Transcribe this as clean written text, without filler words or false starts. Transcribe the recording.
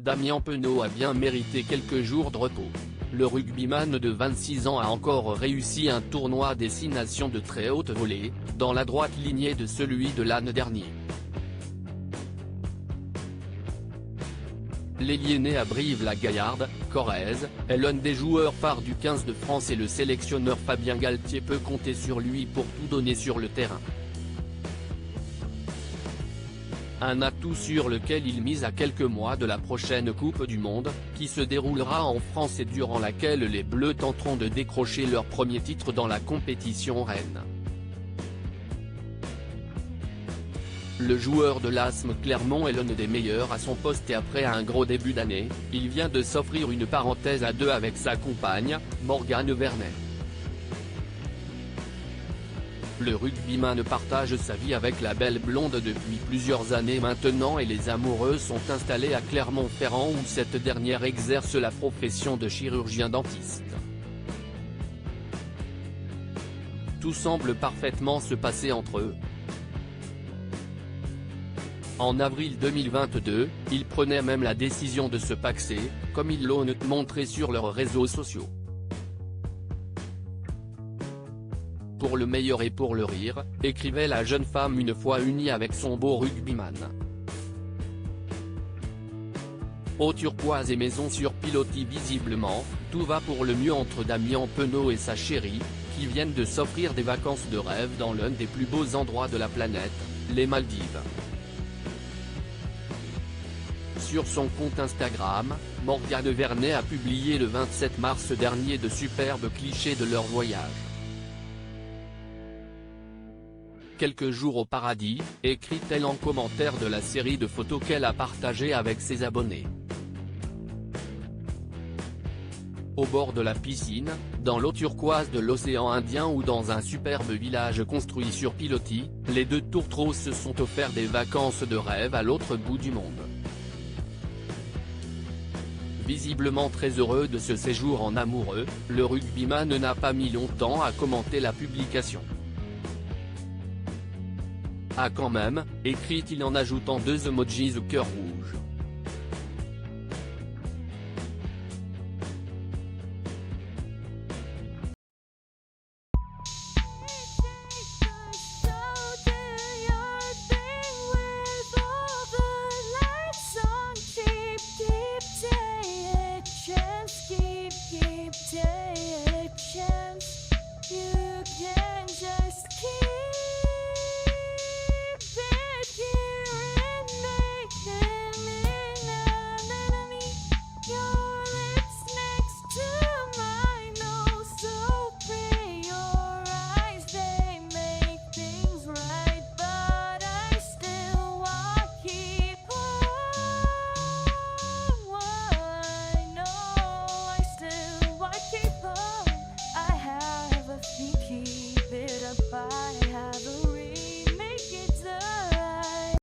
Damien Penaud a bien mérité quelques jours de repos. Le rugbyman de 26 ans a encore réussi un tournoi des 6 nations de très haute volée, dans la droite lignée de celui de l'an dernier. L'ailier né à Brive-la-Gaillarde, Corrèze, est l'un des joueurs phares du 15 de France et le sélectionneur Fabien Galtier peut compter sur lui pour tout donner sur le terrain. Un atout sur lequel il mise à quelques mois de la prochaine Coupe du Monde, qui se déroulera en France et durant laquelle les Bleus tenteront de décrocher leur premier titre dans la compétition reine. Le joueur de l'ASM Clermont est l'un des meilleurs à son poste et après un gros début d'année, il vient de s'offrir une parenthèse à deux avec sa compagne, Morgane Vernet. Le rugbyman partage sa vie avec la belle blonde depuis plusieurs années maintenant et les amoureux sont installés à Clermont-Ferrand où cette dernière exerce la profession de chirurgien-dentiste. Tout semble parfaitement se passer entre eux. En avril 2022, ils prenaient même la décision de se paxer, comme ils l'ont montré sur leurs réseaux sociaux. Pour le meilleur et pour le rire, écrivait la jeune femme une fois unie avec son beau rugbyman. Eau turquoise et maison sur pilotis visiblement, tout va pour le mieux entre Damien Penaud et sa chérie, qui viennent de s'offrir des vacances de rêve dans l'un des plus beaux endroits de la planète, les Maldives. Sur son compte Instagram, Morgane Vernet a publié le 27 mars dernier de superbes clichés de leur voyage. Quelques jours au paradis, écrit-elle en commentaire de la série de photos qu'elle a partagées avec ses abonnés. Au bord de la piscine, dans l'eau turquoise de l'océan Indien ou dans un superbe village construit sur pilotis, les deux tourtereaux se sont offerts des vacances de rêve à l'autre bout du monde. Visiblement très heureux de ce séjour en amoureux, le rugbyman n'a pas mis longtemps à commenter la publication. Ah quand même, écrit-il en ajoutant deux emojis au cœur rouge.